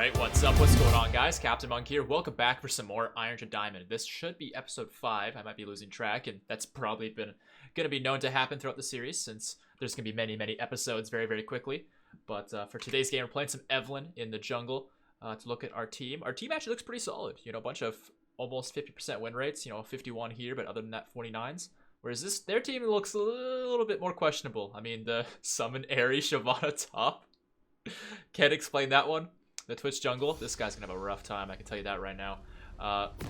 Alright, what's up? What's going on, guys? CaptainMonk here. Welcome back for some more Iron to Diamond. This should be episode 5. I might be losing track, and that's probably going to be known to happen throughout the series since there's going to be many episodes very quickly. But for today's game, we're playing some Evelynn in the jungle to look at our team. Our team actually looks pretty solid. You know, a bunch of almost 50% win rates. You know, 51 here, but other than that, 49s. Whereas their team looks a little bit more questionable. I mean, the summon Airy Shyvana top. Can't explain that one. The Twitch jungle, this guy's gonna have a rough time, I can tell you that right now.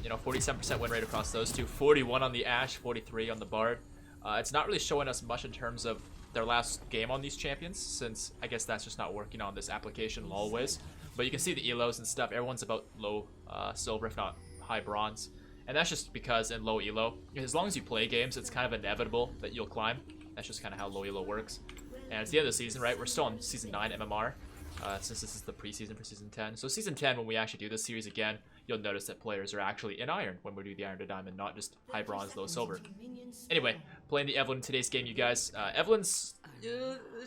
You know, 47% win rate across those two, 41 on the Ashe, 43 on the Bard. It's not really showing us much in terms of their last game on these champions, since I guess that's just not working on this application always. But you can see the elos and stuff, everyone's about low silver, if not high bronze. And that's just because in low elo, as long as you play games, it's kind of inevitable that you'll climb. That's just kind of how low elo works. And it's the end of the season, right? We're still on Season 9 MMR. Since this is the preseason for Season 10. So Season 10, when we actually do this series again, you'll notice that players are actually in Iron when we do the Iron to Diamond, not just high bronze, low silver. Anyway, playing the Evelynn in today's game, you guys. Evelynn's,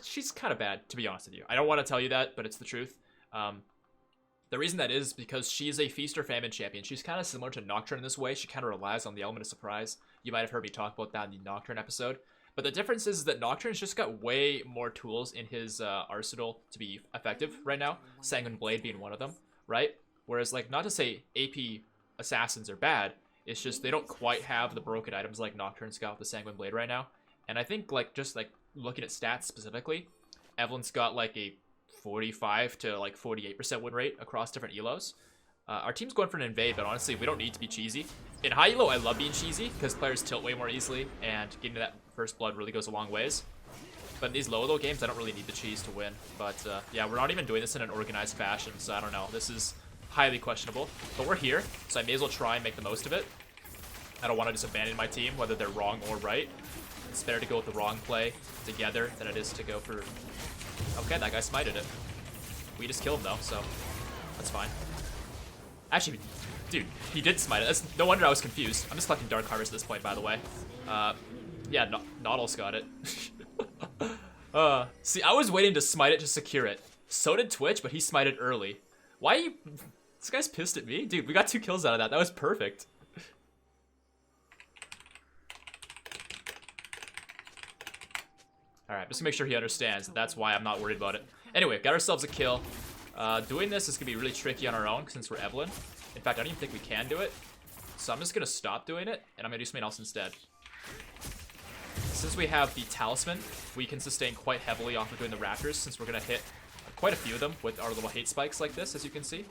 she's kind of bad, to be honest with you. I don't want to tell you that, but it's the truth. The reason that is because she's a Feast or Famine champion. She's kind of similar to Nocturne in this way. She kind of relies on the element of surprise. You might have heard me talk about that in the Nocturne episode. But the difference is that Nocturne's just got way more tools in his arsenal to be effective right now. Sanguine Blade being one of them, right? Whereas, like, not to say AP assassins are bad, it's just they don't quite have the broken items like Nocturne's got with the Sanguine Blade right now. And I think, like, just, like, looking at stats specifically, Evelynn's got, like, a 45 to, like, 48% win rate across different elos. Our team's going for an invade, but honestly, we don't need to be cheesy. In high elo, I love being cheesy because players tilt way more easily, and getting to that first blood really goes a long ways. But in these low elo games, I don't really need the cheese to win. But yeah, we're not even doing this in an organized fashion, so I don't know. This is highly questionable. But we're here, so I may as well try and make the most of it. I don't want to just abandon my team, whether they're wrong or right. It's better to go with the wrong play together than it is to go for... Okay, that guy smited it. We just killed him, though, so that's fine. Actually, dude, he did smite it. That's no wonder I was confused. I'm just collecting Dark Harvest at this point, by the way. Yeah, Nautilus got it. See, I was waiting to smite it to secure it. So did Twitch, but he smited early. Why are you... This guy's pissed at me? Dude, we got 2 kills out of that. That was perfect. Alright, just to make sure he understands that that's why I'm not worried about it. Anyway, got ourselves a kill. Doing this is going to be really tricky on our own since we're Evelynn. In fact, I don't even think we can do it. So I'm just going to stop doing it, and I'm going to do something else instead. Since we have the Talisman, we can sustain quite heavily off of doing the Raptors, since we're going to hit quite a few of them with our little hate spikes like this, as you can see.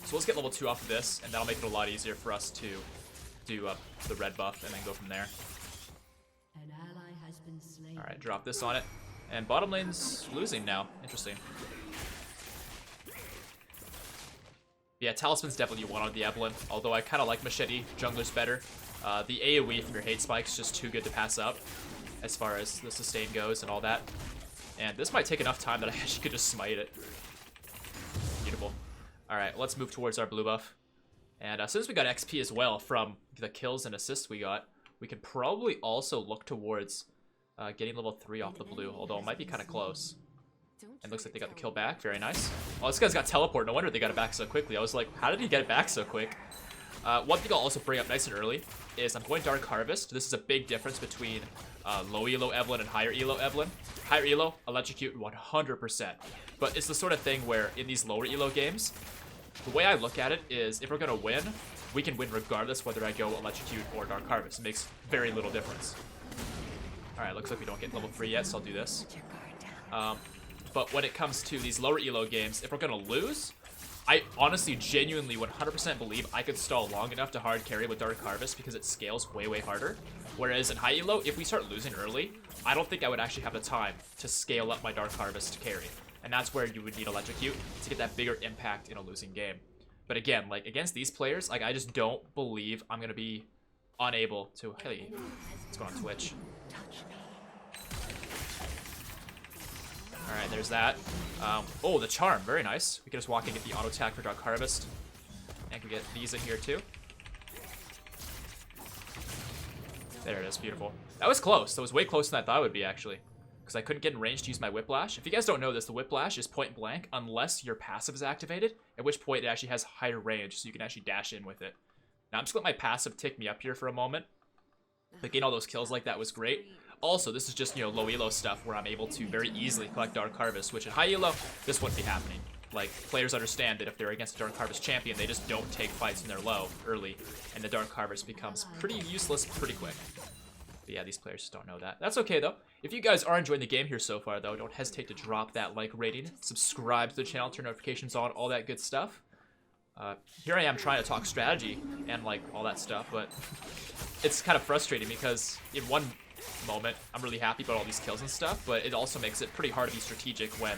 So let's get level 2 off of this, and that'll make it a lot easier for us to do the red buff and then go from there. Alright, drop this on it. And bottom lane's losing now. Interesting. Yeah, Talisman's definitely one on the Evelynn, although I kind of like Machete. Jungler's better. The AoE from your hate spike's just too good to pass up as far as the sustain goes and all that. And this might take enough time that I actually could just smite it. Beautiful. Alright, let's move towards our blue buff. And since we got XP as well from the kills and assists we got, we can probably also look towards getting level 3 off the blue, although it might be kind of close. And looks like they got the kill back. Very nice. Oh, this guy's got teleport. No wonder they got it back so quickly. I was like, how did he get it back so quick? One thing I'll also bring up nice and early is I'm going Dark Harvest. This is a big difference between low elo Evelynn and higher elo Evelynn. Higher elo, electrocute 100%. But it's the sort of thing where in these lower elo games, the way I look at it is if we're going to win, we can win regardless whether I go electrocute or Dark Harvest. It makes very little difference. Alright, looks like we don't get level 3 yet, so I'll do this. But when it comes to these lower elo games, if we're going to lose, I honestly, genuinely, 100% believe I could stall long enough to hard carry with Dark Harvest because it scales way harder. Whereas in high elo, if we start losing early, I don't think I would actually have the time to scale up my Dark Harvest to carry. And that's where you would need Electrocute to get that bigger impact in a losing game. But again, like, against these players, like, I just don't believe I'm going to be unable to... Hey, what's going on Twitch? Alright, there's that. Oh, the Charm. Very nice. We can just walk in and get the auto attack for Dark Harvest. And can get these in here too. There it is. Beautiful. That was close. That was way closer than I thought it would be, actually. because I couldn't get in range to use my Whiplash. If you guys don't know this, the Whiplash is point blank unless your passive is activated, at which point it actually has higher range, so you can actually dash in with it. Now I'm just going to let my passive tick me up here for a moment. But getting all those kills like that was great. Also, this is just, you know, low elo stuff where I'm able to very easily collect Dark Harvest, which at high elo, this wouldn't be happening. Like, players understand that if they're against a Dark Harvest champion, they just don't take fights when they're low early, and the Dark Harvest becomes pretty useless pretty quick. But yeah, these players just don't know that. That's okay, though. If you guys are enjoying the game here so far, though, don't hesitate to drop that like rating, subscribe to the channel, turn notifications on, all that good stuff. Here I am trying to talk strategy and, like, all that stuff, but it's kind of frustrating because in one moment, I'm really happy about all these kills and stuff, but it also makes it pretty hard to be strategic when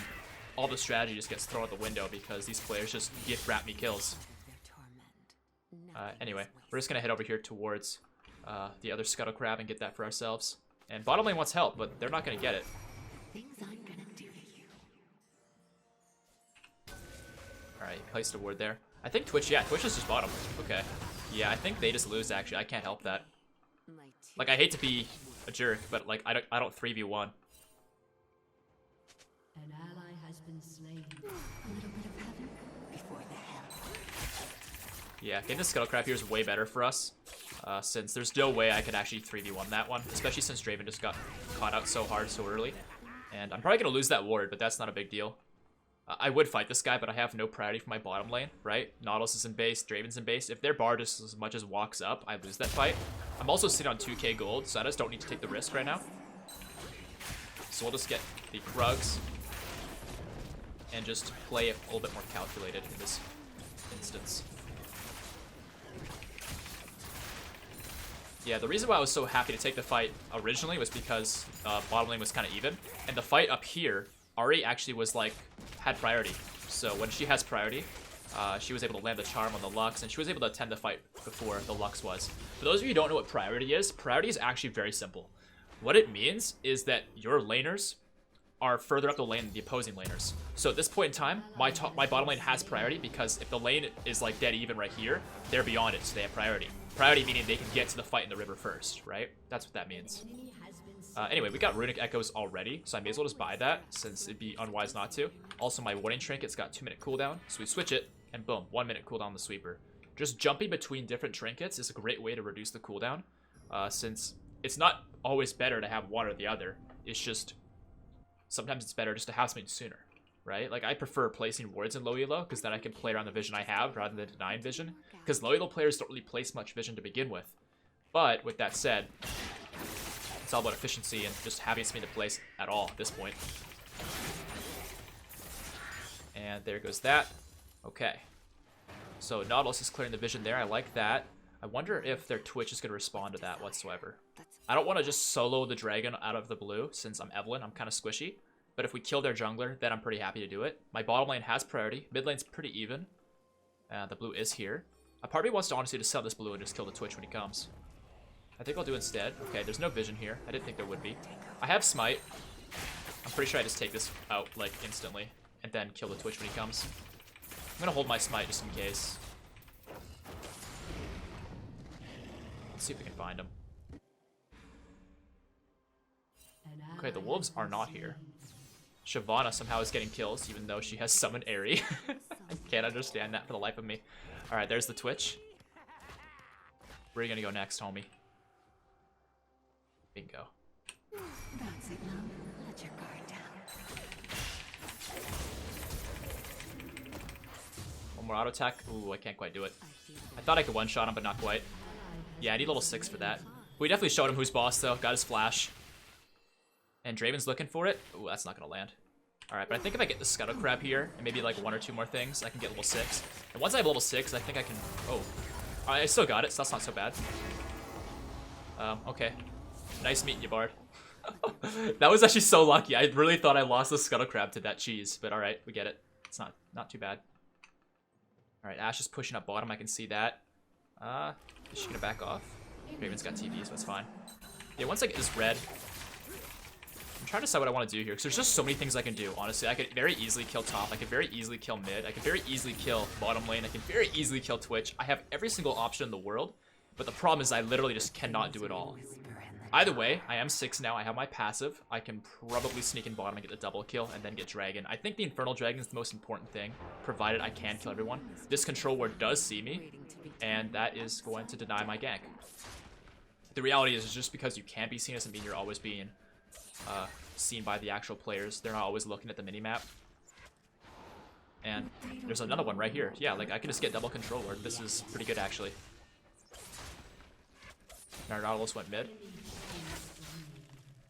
all the strategy just gets thrown out the window because these players just gift wrap me kills. Anyway, we're just gonna head over here towards the other Scuttle Crab and get that for ourselves. And bottom lane wants help, but they're not gonna get it. Alright, placed a ward there. I think Twitch, yeah, Twitch is just bottom. Okay. Yeah, I think they just lose, actually. I can't help that. Like, I hate to be a jerk, but, like, I don't 3v1. An ally has been slain. A little bit of heaven before the hell. Yeah, getting the Scuttle Crab here is way better for us, since there's no way I could actually 3v1 that one, especially since Draven just got caught out so hard so early. And I'm probably going to lose that ward, but that's not a big deal. I would fight this guy, but I have no priority for my bottom lane, right? Nautilus is in base, Draven's in base. If their bar just as much as walks up, I lose that fight. I'm also sitting on 2k gold, so I just don't need to take the risk right now. So we'll just get the Krugs and just play it a little bit more calculated in this instance. Yeah, the reason why I was so happy to take the fight originally was because bottom lane was kind of even, and the fight up here, Ari actually was like, had priority. So when she has priority, she was able to land the charm on the Lux, and she was able to attend the fight before the Lux was. For those of you who don't know what priority is actually very simple. What it means is that your laners are further up the lane than the opposing laners. So at this point in time, my bottom lane has priority because if the lane is like dead even right here, they're beyond it, so they have priority. Priority meaning they can get to the fight in the river first, right? That's what that means. Anyway, we got Runic Echoes already, so I may as well just buy that, since it'd be unwise not to. Also, my Warning Trinket's got 2-minute cooldown, so we switch it, and boom, 1-minute cooldown on the Sweeper. Just jumping between different trinkets is a great way to reduce the cooldown, since it's not always better to have one or the other. It's just, sometimes it's better just to have something sooner, right? Like, I prefer placing wards in low elo, because then I can play around the vision I have, rather than denying vision, because low elo players don't really place much vision to begin with. But, with that said, it's all about efficiency and just having something to place at all at this point. And there goes that. Okay. So Nautilus is clearing the vision there. I like that. I wonder if their Twitch is going to respond to that whatsoever. I don't want to just solo the dragon out of the blue since I'm Evelynn. I'm kind of squishy. But if we kill their jungler, then I'm pretty happy to do it. My bottom lane has priority. Mid lane's pretty even. The blue is here. A part of me wants to honestly just sell this blue and just kill the Twitch when he comes. I think I'll do instead. Okay, there's no vision here. I didn't think there would be. I have smite. I'm pretty sure I just take this out, like, instantly. And then kill the Twitch when he comes. I'm gonna hold my smite just in case. Let's see if we can find him. Okay, the wolves are not here. Shyvana somehow is getting kills, even though she has summoned Aerie. I can't understand that for the life of me. Alright, there's the Twitch. Where are you gonna go next, homie? Bingo. That's it, love. Let your guard down. One more auto attack. Ooh, I can't quite do it. I thought I could one-shot him, but not quite. Yeah, I need level 6 for that. We definitely showed him who's boss, though. Got his flash. And Draven's looking for it. Ooh, that's not gonna land. Alright, but I think if I get the Scuttle Crab here, and maybe like 1 or 2 more things, I can get level 6. And once I have level 6, I think I can... Oh. I still got it, so that's not so bad. Okay. Nice meeting you, Bard. That was actually so lucky. I really thought I lost the Scuttle Crab to that cheese, but alright, we get it. It's not too bad. Alright, Ashe is pushing up bottom, I can see that. Is she gonna back off? Raven's got TV, so that's fine. Yeah, once I get this red, I'm trying to decide what I want to do here, because there's just so many things I can do, honestly. I could very easily kill top, I could very easily kill mid, I could very easily kill bottom lane, I can very easily kill Twitch. I have every single option in the world, but the problem is I literally just cannot do it all. Either way, I am 6 now. I have my passive. I can probably sneak in bottom and get the double kill and then get dragon. I think the Infernal Dragon is the most important thing, provided I can kill everyone. This control ward does see me, and that is going to deny my gank. The reality is just because you can be seen doesn't mean you're always being seen by the actual players. They're not always looking at the minimap. And there's another one right here. Yeah, like I can just get double control ward. This is pretty good actually. Our Nautilus went mid.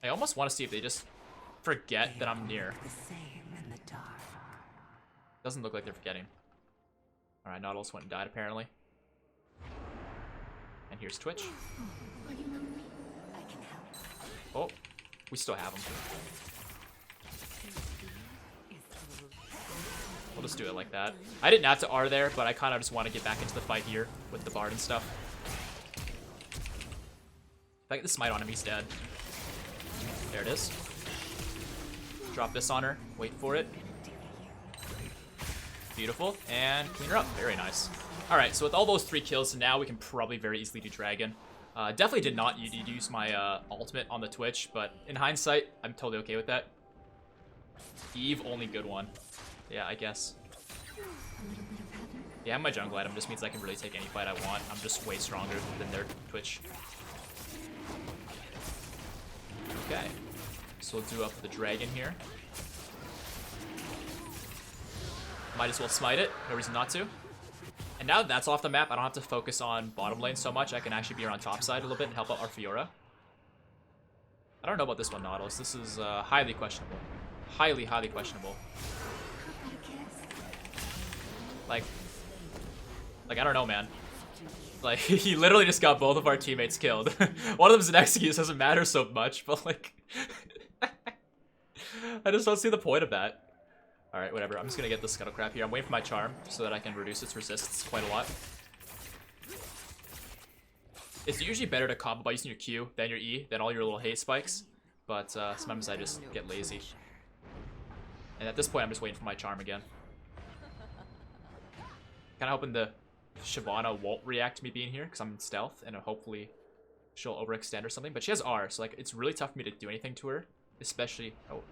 I almost want to see if they just forget that I'm near. Doesn't look like they're forgetting. Alright, Nautilus went and died apparently. And here's Twitch. Oh, we still have him. We'll just do it like that. I didn't have to R there, but I kind of just want to get back into the fight here with the Bard and stuff. If I get the smite on him, he's dead. There it is. Drop this on her. Wait for it. Beautiful. And clean her up. Very nice. Alright, so with all those 3 kills, now we can probably very easily do Dragon. Definitely did not use my ultimate on the Twitch, but in hindsight, I'm totally okay with that. Eve, only good one. Yeah, I guess. Yeah, I have my jungle item. Just means I can really take any fight I want. I'm just way stronger than their Twitch. Okay, so we'll do up the dragon here. Might as well smite it, no reason not to. And now that that's off the map, I don't have to focus on bottom lane so much. I can actually be around top side a little bit and help out our Fiora. I don't know about this one, Nautilus. This is highly questionable. Highly, highly questionable. Like, I don't know, man. Like, he literally just got both of our teammates killed. One of them's an Execute, so it doesn't matter so much, but like... I just don't see the point of that. Alright, whatever. I'm just gonna get the Scuttle Crab here. I'm waiting for my charm so that I can reduce its resists quite a lot. It's usually better to combo by using your Q, then your E, then all your little hate spikes. But sometimes I just get lazy. And at this point, I'm just waiting for my charm again. Kinda hoping the Shyvana won't react to me being here because I'm in stealth, and hopefully she'll overextend or something. But she has R, so like it's really tough for me to do anything to her, especially. Oh,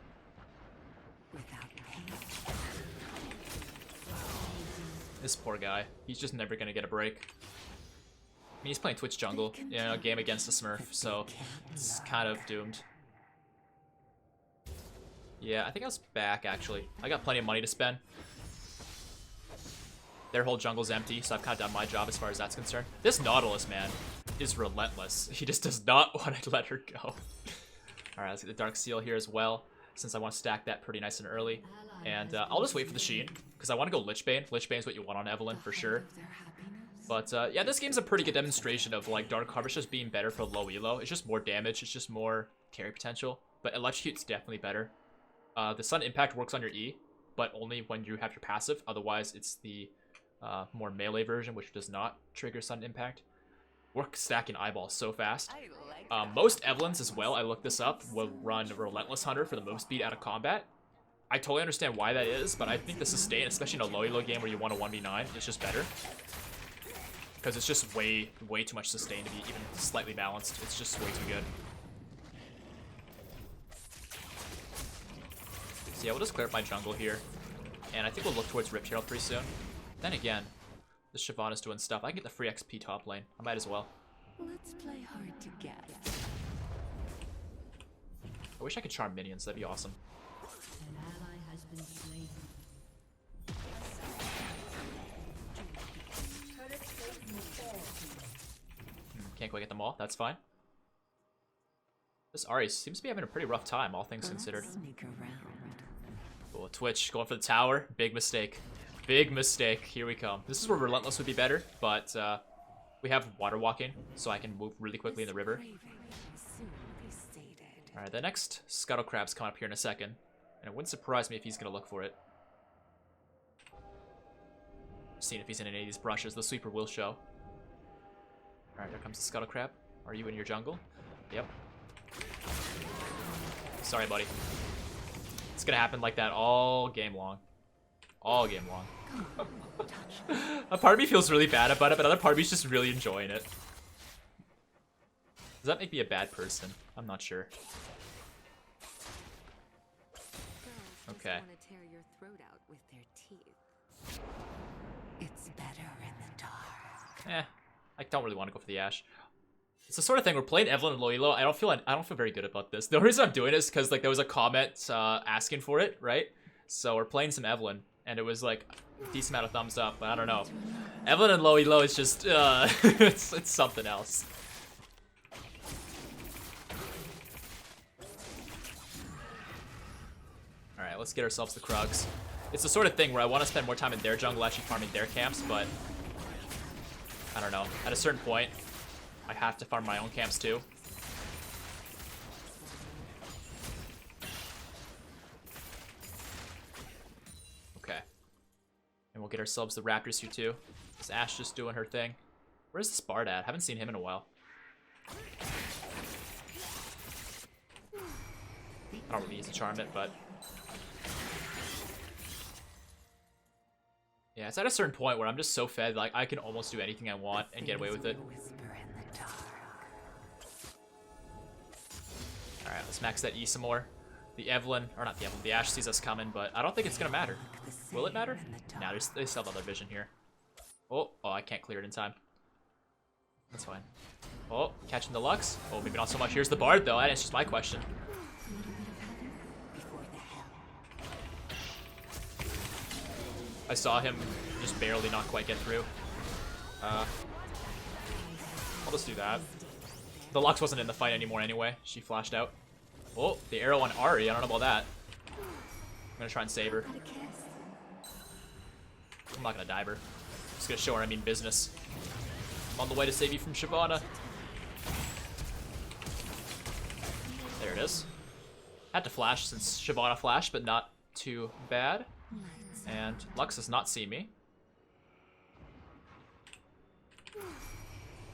this poor guy. He's just never gonna get a break. I mean, he's playing Twitch jungle, you know, a game against a Smurf, so it's kind of doomed. Yeah, I think I was back actually. I got plenty of money to spend. Their whole jungle's empty, so I've kind of done my job as far as that's concerned. This Nautilus, man, is relentless. He just does not want to let her go. Alright, let's get the Dark Seal here as well, since I want to stack that pretty nice and early. And I'll just wait for the Sheen, because I want to go Lich Bane. Lich Bane is what you want on Evelynn, for sure. But yeah, this game's a pretty good demonstration of like Dark Harvest just being better for low elo. It's just more damage, it's just more carry potential. But Electrocute's definitely better. The Sun Impact works on your E, but only when you have your passive. Otherwise, it's the more melee version, which does not trigger Sun Impact. We're stacking eyeballs so fast. Most Evelyns as well, I looked this up, will run Relentless Hunter for the move speed out of combat. I totally understand why that is, but I think the sustain, especially in a low elo game where you want a 1v9, is just better. Because it's just way too much sustain to be even slightly balanced. It's just way too good. So yeah, we'll just clear up my jungle here. And I think we'll look towards Rip Herald pretty soon. Then again, this Shyvana's doing stuff. I can get the free XP top lane. I might as well. Let's play hard to get. I wish I could charm minions. That'd be awesome. An ally has been slain. Can't quite get them all. That's fine. This Ahri seems to be having a pretty rough time, all things considered. Oh, Twitch going for the tower. Big mistake. Big mistake. Here we come. This is where Relentless would be better, but we have water walking, so I can move really quickly in the river. Alright, the next Scuttle Crab's coming up here in a second, and it wouldn't surprise me if he's going to look for it. Seeing if he's in any of these brushes. The Sweeper will show. Alright, here comes the Scuttle Crab. Are you in your jungle? Yep. Sorry, buddy. It's going to happen like that all game long. All game long. A part of me feels really bad about it, but another part of me is just really enjoying it. Does that make me a bad person? I'm not sure. Okay. Want to tear your throat out with their teeth. It's better in the dark. I don't really want to go for the Ashe. It's the sort of thing we're playing Evelynn and Loilo. I don't feel very good about this. The reason I'm doing it is because like there was a comment asking for it, right? So we're playing some Evelynn, and it was like a decent amount of thumbs up, but I don't know. Evelynn and Loilo is just it's something else. Alright, let's get ourselves the Krugs. It's the sort of thing where I want to spend more time in their jungle actually farming their camps, but I don't know. At a certain point, I have to farm my own camps too. Okay. And we'll get ourselves the Raptors here too. Is Ashe just doing her thing? Where's this Bard at? Haven't seen him in a while. I don't really use the charm it, but yeah, it's at a certain point where I'm just so fed, like I can almost do anything I want and get away with it. Alright, let's max that E some more. The Evelynn, or not the Evelynn, the Ashe sees us coming, but I don't think it's gonna matter. Will it matter? Nah, they still have other vision here. Oh, I can't clear it in time. That's fine. Oh, catching the Lux. Oh, maybe not so much. Here's the Bard though, that answers my question. I saw him just barely not quite get through. I'll just do that. The Lux wasn't in the fight anymore anyway. She flashed out. Oh, the arrow on Ari. I don't know about that. I'm gonna try and save her. I'm not gonna dive her. I'm just gonna show her I mean business. I'm on the way to save you from Shyvana. There it is. Had to flash since Shyvana flashed, but not too bad. And Lux does not see me.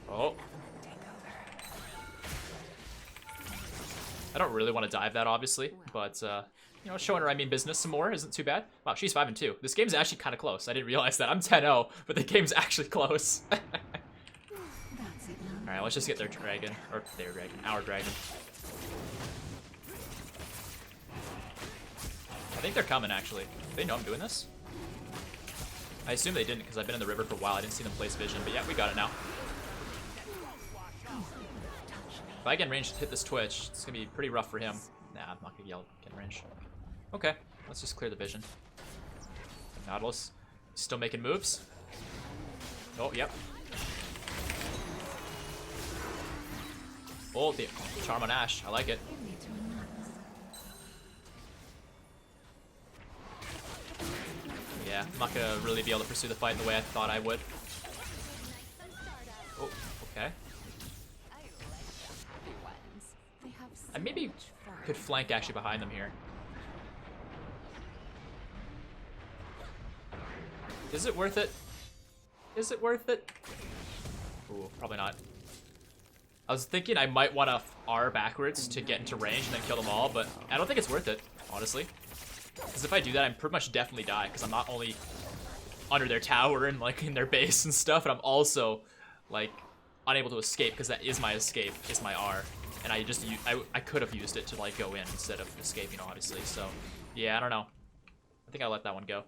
Oh. I don't really want to dive that, obviously, but, you know, showing her I mean business some more isn't too bad. Wow, she's 5-2. This game's actually kind of close. I didn't realize that. I'm 10-0, but the game's actually close. Alright, let's just get their dragon. Or their dragon. Our dragon. I think they're coming, actually. Do they know I'm doing this? I assume they didn't, because I've been in the river for a while. I didn't see them place vision, but yeah, we got it now. If I get in range to hit this Twitch, it's going to be pretty rough for him. Nah, I'm not going to yell get in range. Okay, let's just clear the vision. Nautilus, still making moves. Oh, yep. Oh, the charm on Ashe. I like it. Yeah, I'm not gonna really be able to pursue the fight in the way I thought I would. Oh, okay. I maybe could flank actually behind them here. Is it worth it? Is it worth it? Ooh, probably not. I was thinking I might want to R backwards to get into range and then kill them all, but I don't think it's worth it, honestly. Because if I do that, I'm pretty much definitely die, because I'm not only under their tower and like in their base and stuff, but I'm also like unable to escape, because that is my escape, is my R. And I could have used it to like go in instead of escaping, obviously. So yeah, I don't know. I think I'll let that one go.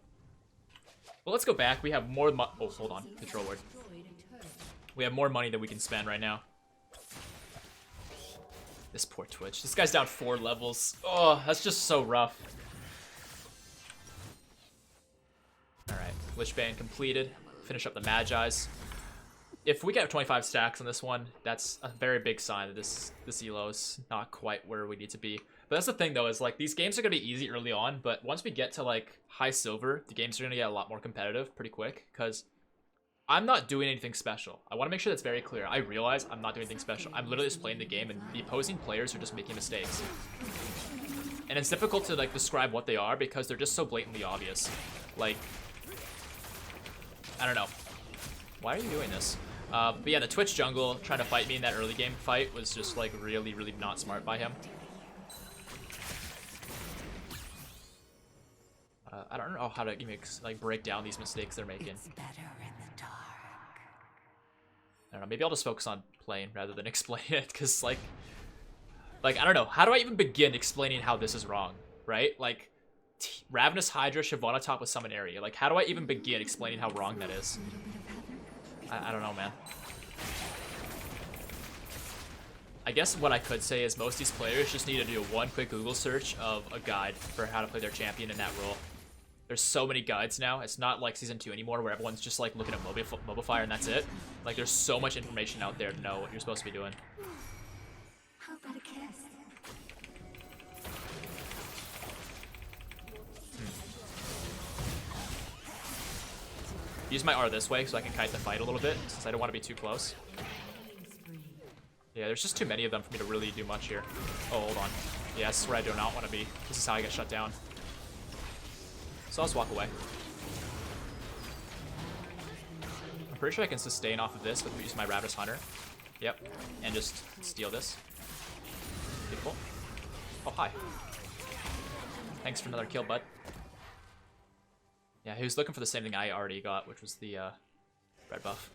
Well, let's go back. We have more oh, hold on. Control word. We have more money than we can spend right now. This poor Twitch. This guy's down 4 levels. Oh, that's just so rough. Alright, Lich Bane completed. Finish up the Magi's. If we get 25 stacks on this one, that's a very big sign that this elo is not quite where we need to be. But that's the thing though, is like these games are gonna be easy early on, but once we get to like high silver, the games are gonna get a lot more competitive pretty quick, because I'm not doing anything special. I want to make sure that's very clear. I realize I'm not doing anything special. I'm literally just playing the game, and the opposing players are just making mistakes. And it's difficult to like describe what they are because they're just so blatantly obvious. Like, I don't know. Why are you doing this? But yeah, the Twitch jungle trying to fight me in that early game fight was just like really, really not smart by him. I don't know how to like break down these mistakes they're making. It's better in the dark. don't know, maybe I'll just focus on playing rather than explain it, because, like, I don't know, how do I even begin explaining how this is wrong, right? Like, Ravenous Hydra, Shyvana top with Summon Area. Like, how do I even begin explaining how wrong that is? I don't know, man. I guess what I could say is most of these players just need to do one quick Google search of a guide for how to play their champion in that role. There's so many guides now. It's not like Season 2 anymore where everyone's just like looking at Mobifier and that's it. Like there's so much information out there to know what you're supposed to be doing. How about a kiss? Use my R this way so I can kite the fight a little bit since I don't want to be too close. Yeah, there's just too many of them for me to really do much here. Oh, hold on. Yeah, this is where I do not want to be. This is how I get shut down. So I'll just walk away. I'm pretty sure I can sustain off of this with using my Ravenous Hunter. Yep. And just steal this. Beautiful. Oh, hi. Thanks for another kill, bud. Yeah, he was looking for the same thing I already got, which was the red buff.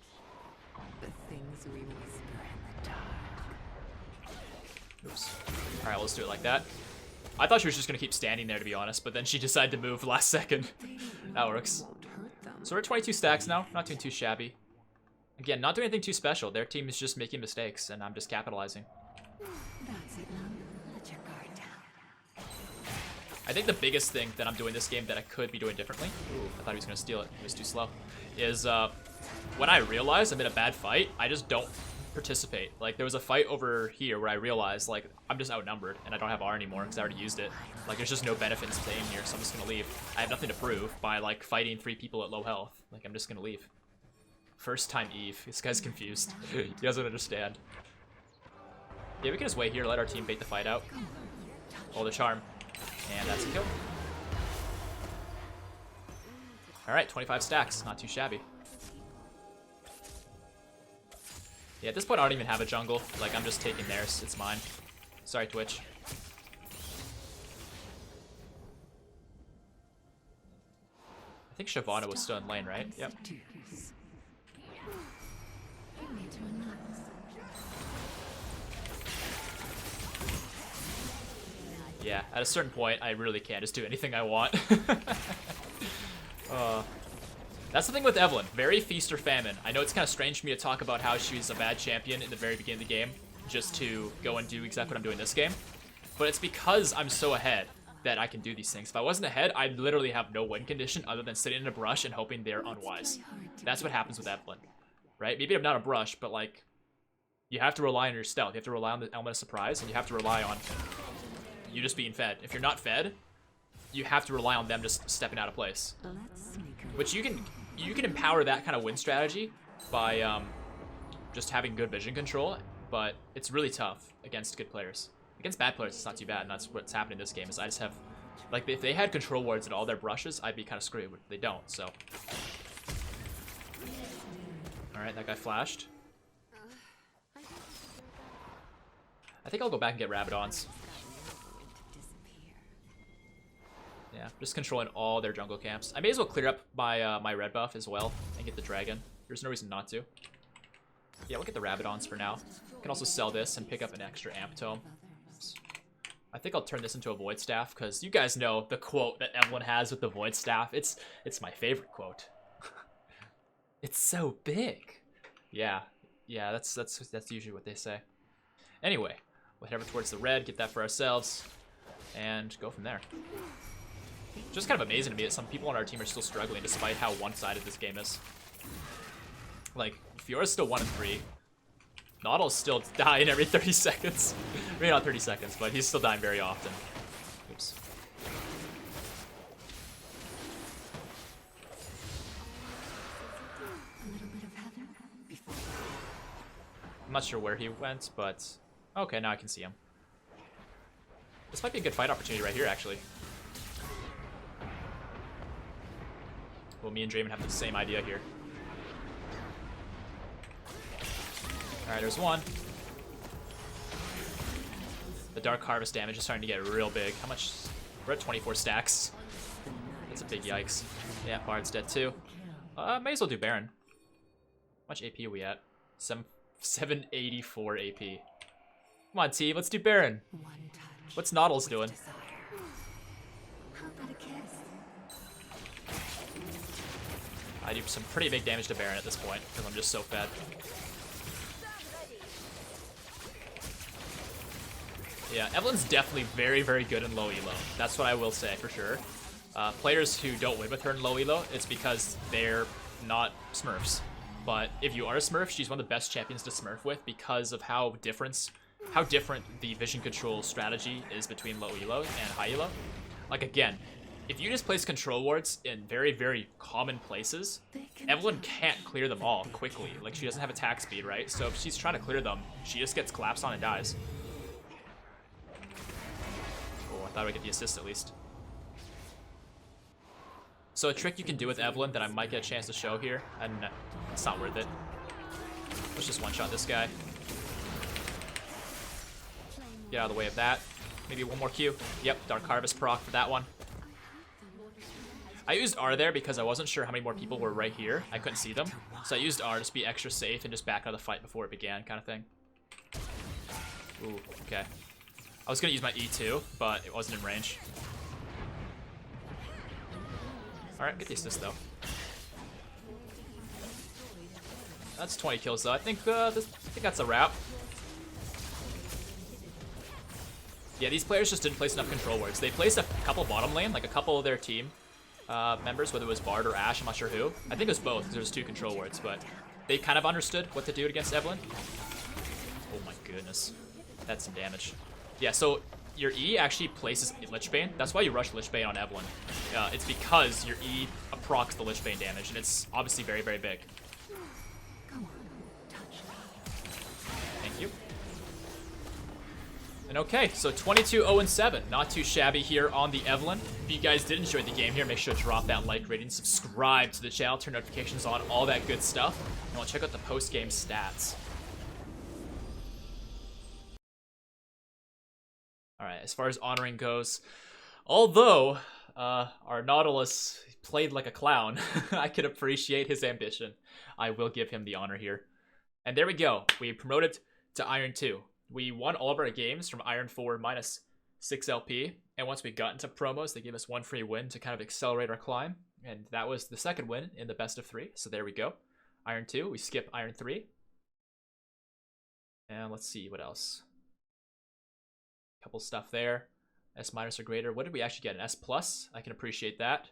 The things we whisper in the dark. Oops. Alright, well, let's do it like that. I thought she was just going to keep standing there, to be honest, but then she decided to move last second. That works. So we're at 22 stacks now. Not doing too shabby. Again, not doing anything too special. Their team is just making mistakes, and I'm just capitalizing. That's it now. Let your guard down. I think the biggest thing that I'm doing this game that I could be doing differently, ooh, I thought he was going to steal it, he was too slow, is when I realize I'm in a bad fight, I just don't participate. Like, there was a fight over here where I realized, like, I'm just outnumbered, and I don't have R anymore because I already used it. Like, there's just no benefit in staying here, so I'm just going to leave. I have nothing to prove by, like, fighting 3 people at low health. Like, I'm just going to leave. First time Eve. This guy's confused. He doesn't understand. Yeah, we can just wait here, let our team bait the fight out. Oh, the charm. And that's a kill. Alright, 25 stacks. Not too shabby. Yeah, at this point I don't even have a jungle. Like, I'm just taking theirs. It's mine. Sorry, Twitch. I think Shyvana was still in lane, right? Yep. Yeah, at a certain point, I really can't just do anything I want. That's the thing with Evelynn. Very feast or famine. I know it's kind of strange for me to talk about how she's a bad champion in the very beginning of the game, just to go and do exactly what I'm doing this game. But it's because I'm so ahead that I can do these things. If I wasn't ahead, I'd literally have no win condition other than sitting in a brush and hoping they're unwise. That's what happens with Evelynn, right? Maybe I'm not a brush, but like, you have to rely on your stealth. You have to rely on the element of surprise, and you have to rely on you just being fed. If you're not fed, you have to rely on them just stepping out of place. Which you can empower that kind of win strategy by just having good vision control, but it's really tough against good players. Against bad players, it's not too bad, and that's what's happening in this game. Is I just have, like, if they had control wards in all their brushes, I'd be kind of screwed. But they don't, so. All right, that guy flashed. I think I'll go back and get Rabadons. Yeah, just controlling all their jungle camps. I may as well clear up my my red buff as well and get the dragon. There's no reason not to. Yeah, we'll get the Rabadons for now. Can also sell this and pick up an extra amp tome. I think I'll turn this into a void staff because you guys know the quote that Evelynn has with the void staff. It's my favorite quote. It's so big. Yeah, that's usually what they say. Anyway, we'll head over towards the red, get that for ourselves, and go from there. Just kind of amazing to me that some people on our team are still struggling despite how one-sided this game is. Like, Fiora's still 1-3. Nautil's still dying every 30 seconds. Maybe not 30 seconds, but he's still dying very often. Oops. I'm not sure where he went, but... Okay, now I can see him. This might be a good fight opportunity right here, actually. Well, me and Draymond have the same idea here. Alright, there's one. The Dark Harvest damage is starting to get real big. How much? We're at 24 stacks. That's a big yikes. Yeah, Bard's dead too. May as well do Baron. How much AP are we at? 784 AP. Come on, team, let's do Baron. One touch. What's Noddles doing? Desire. How about a kiss? I do some pretty big damage to Baron at this point because I'm just so fed. Yeah, Evelyn's definitely very, very good in low elo. That's what I will say for sure. Players who don't win with her in low elo, it's because they're not Smurfs. But if you are a Smurf, she's one of the best champions to Smurf with because of how different the vision control strategy is between low elo and high elo. Like again, if you just place control wards in very, very common places, Evelynn can't clear them all quickly. Like she doesn't have attack speed, right? So if she's trying to clear them, she just gets collapsed on and dies. Oh, I thought I'd get the assist at least. So a trick you can do with Evelynn that I might get a chance to show here, and it's not worth it. Let's just one-shot this guy. Get out of the way of that. Maybe one more Q. Yep, Dark Harvest proc for that one. I used R there because I wasn't sure how many more people were right here. I couldn't see them. So I used R to be extra safe and just back out of the fight before it began, kind of thing. Ooh, okay. I was going to use my E2, but it wasn't in range. Alright, get the assist though. That's 20 kills though. I think that's a wrap. Yeah, these players just didn't place enough control wards. They placed a couple bottom lane, like a couple of their team members, whether it was Bard or Ashe, I'm not sure who. I think it was both, because there was 2 control wards, but they kind of understood what to do against Evelynn. Oh my goodness. That's some damage. Yeah, so your E actually places Lichbane. That's why you rush Lichbane on Evelynn. It's because your E procs the Lichbane damage, and it's obviously very, very big. Thank you. And okay, so 22-0-7. Not too shabby here on the Evelynn. If you guys did enjoy the game here, make sure to drop that like rating, subscribe to the channel, turn notifications on, all that good stuff. And we'll check out the post-game stats. Alright, as far as honoring goes, although our Nautilus played like a clown, I can appreciate his ambition. I will give him the honor here. And there we go. We promoted to Iron 2. We won all of our games from Iron 4 minus 6 LP. And once we got into promos, they gave us 1 free win to kind of accelerate our climb. And that was the second win in the best of 3. So there we go. Iron 2, we skip Iron 3. And let's see what else. Couple stuff there. S- or greater. What did we actually get? An S+? I can appreciate that.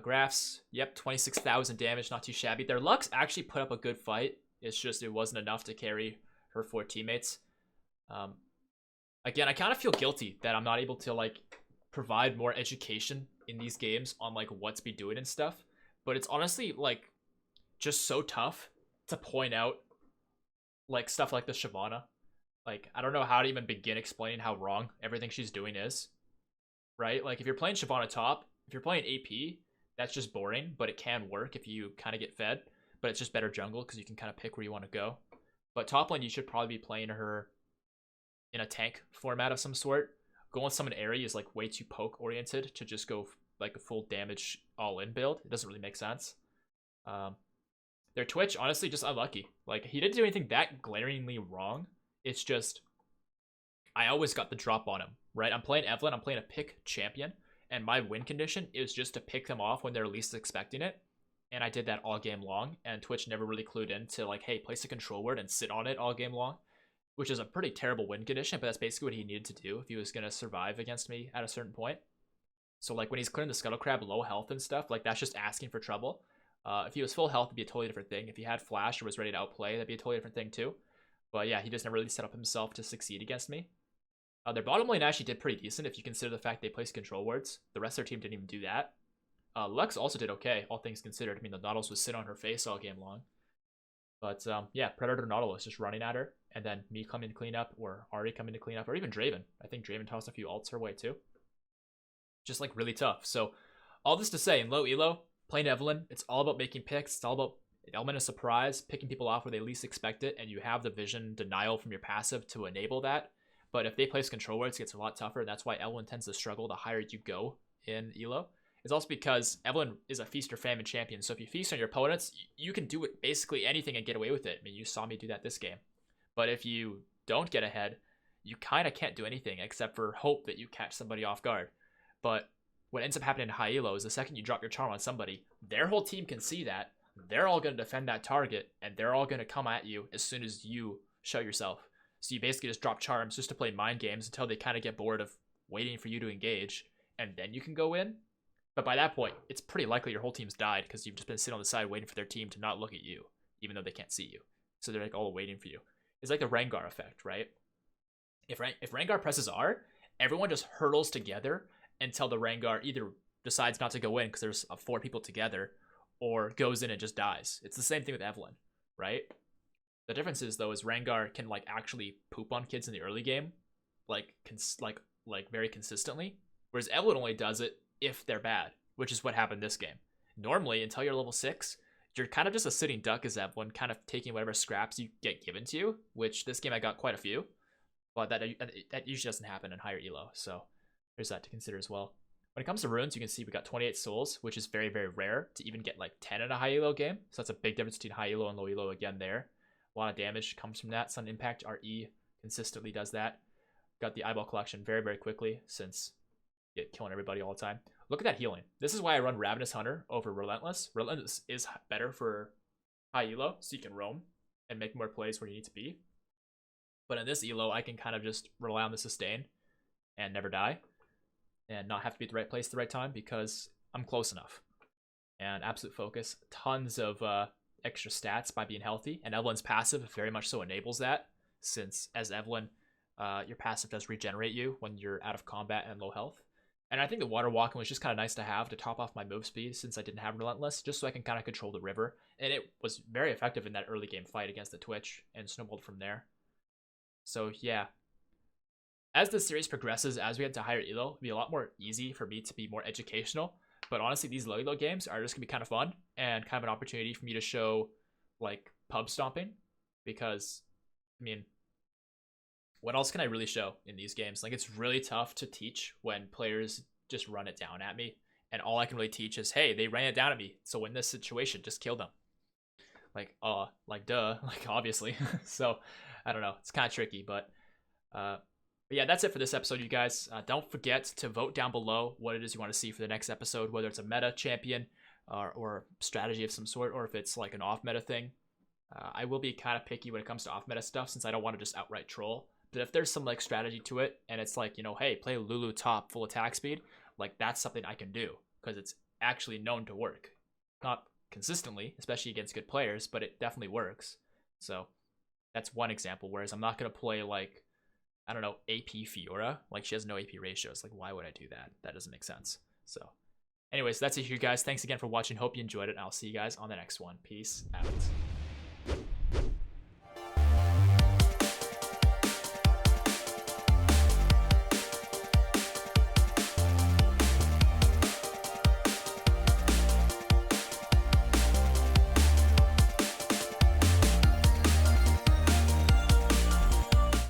Graphs. Yep, 26,000 damage. Not too shabby. Their Lux actually put up a good fight. It's just it wasn't enough to carry her 4 teammates. Again, I kind of feel guilty that I'm not able to like provide more education in these games on like what to be doing and stuff. But it's honestly like just so tough to point out like stuff like the Shyvana. Like, I don't know how to even begin explaining how wrong everything she's doing is. Right? Like, if you're playing Shyvana top, if you're playing AP, that's just boring, but it can work if you kind of get fed. But it's just better jungle because you can kind of pick where you want to go. But top lane, you should probably be playing her in a tank format of some sort. Going summon Aerie is like way too poke oriented to just go like a full damage all-in build. It doesn't really make sense. Their Twitch, honestly, just unlucky. Like, he didn't do anything that glaringly wrong. It's just, I always got the drop on him, right? I'm playing Evelynn, I'm playing a pick champion, and my win condition is just to pick them off when they're least expecting it. And I did that all game long, and Twitch never really clued in to like, hey, place a control word and sit on it all game long, which is a pretty terrible win condition, but that's basically what he needed to do if he was going to survive against me at a certain point. So like when he's clearing the Scuttle Crab low health and stuff, like that's just asking for trouble. If he was full health, it'd be a totally different thing. If he had flash or was ready to outplay, that'd be a totally different thing too. But yeah, he just never really set up himself to succeed against me. Their bottom lane actually did pretty decent if you consider the fact they placed control wards. The rest of their team didn't even do that. Lux also did okay, all things considered. I mean, the Nautilus was sitting on her face all game long. But yeah, Predator Nautilus just running at her, and then me coming to clean up, or Ahri coming to clean up, or even Draven. I think Draven tossed a few ults her way too. Just like really tough. So all this to say, in low elo, playing Evelynn, it's all about making picks. It's all about element of surprise, picking people off where they least expect it, and you have the vision denial from your passive to enable that. But if they place control wards, it gets a lot tougher, and that's why Evelynn tends to struggle the higher you go in elo. is also because Evelynn is a feast or famine champion. So if you feast on your opponents, you can do it basically anything and get away with it. I mean, you saw me do that this game. But if you don't get ahead, you kind of can't do anything except for hope that you catch somebody off guard. But what ends up happening in high elo is the second you drop your charm on somebody, their whole team can see that. They're all going to defend that target, and they're all going to come at you as soon as you show yourself. So you basically just drop charms just to play mind games until they kind of get bored of waiting for you to engage, and then you can go in. But by that point, it's pretty likely your whole team's died because you've just been sitting on the side waiting for their team to not look at you, even though they can't see you. So they're like all waiting for you. It's like the Rengar effect, right? If Rengar presses R, everyone just hurtles together until the Rengar either decides not to go in because there's 4 people together, or goes in and just dies. It's the same thing with Evelynn, right? The difference is though is Rengar can like actually poop on kids in the early game, like very consistently, whereas Evelynn only does it if they're bad, which is what happened this game. Normally, until you're level 6, you're kind of just a sitting duck as Evelynn, kind of taking whatever scraps you get given to you, which this game I got quite a few, but that usually doesn't happen in higher elo, so there's that to consider as well. When it comes to runes, you can see we got 28 souls, which is very, very rare to even get like 10 in a high elo game, so that's a big difference between high elo and low elo again there. A lot of damage comes from that. Sun Impact RE consistently does that. Got the eyeball collection very, very quickly since you get killing everybody all the time. Look at that healing. This is why I run Ravenous Hunter over Relentless. Relentless is better for high elo, so you can roam and make more plays where you need to be. But in this elo, I can kind of just rely on the sustain and never die, and not have to be at the right place at the right time because I'm close enough. And absolute focus, tons of extra stats by being healthy, and Evelynn's passive very much so enables that, since as Evelynn, your passive does regenerate you when you're out of combat and low health. And I think the water walking was just kind of nice to have to top off my move speed since I didn't have Relentless, just so I can kind of control the river. And it was very effective in that early game fight against the Twitch and snowballed from there. So yeah, as the series progresses, as we head to higher elo, it'll be a lot more easy for me to be more educational. But honestly, these low elo games are just gonna be kind of fun and kind of an opportunity for me to show like pub stomping, because I mean, what else can I really show in these games? Like, it's really tough to teach when players just run it down at me, and all I can really teach is, hey, they ran it down at me, so in this situation, just kill them. Like duh, like obviously. So I don't know, it's kind of tricky, but yeah, that's it for this episode, you guys. Don't forget to vote down below what it is you want to see for the next episode, whether it's a meta champion or strategy of some sort, or if it's like an off meta thing. I will be kind of picky when it comes to off meta stuff, since I don't want to just outright troll. But if there's some like strategy to it, and it's like, you know, hey, play Lulu top full attack speed, like that's something I can do because it's actually known to work. Not consistently, especially against good players, but it definitely works. So that's one example. Whereas I'm not gonna play like, I don't know, AP Fiora. Like, she has no AP ratios. Like, why would I do that? That doesn't make sense. So anyways, that's it here, guys. Thanks again for watching. Hope you enjoyed it. And I'll see you guys on the next one. Peace out.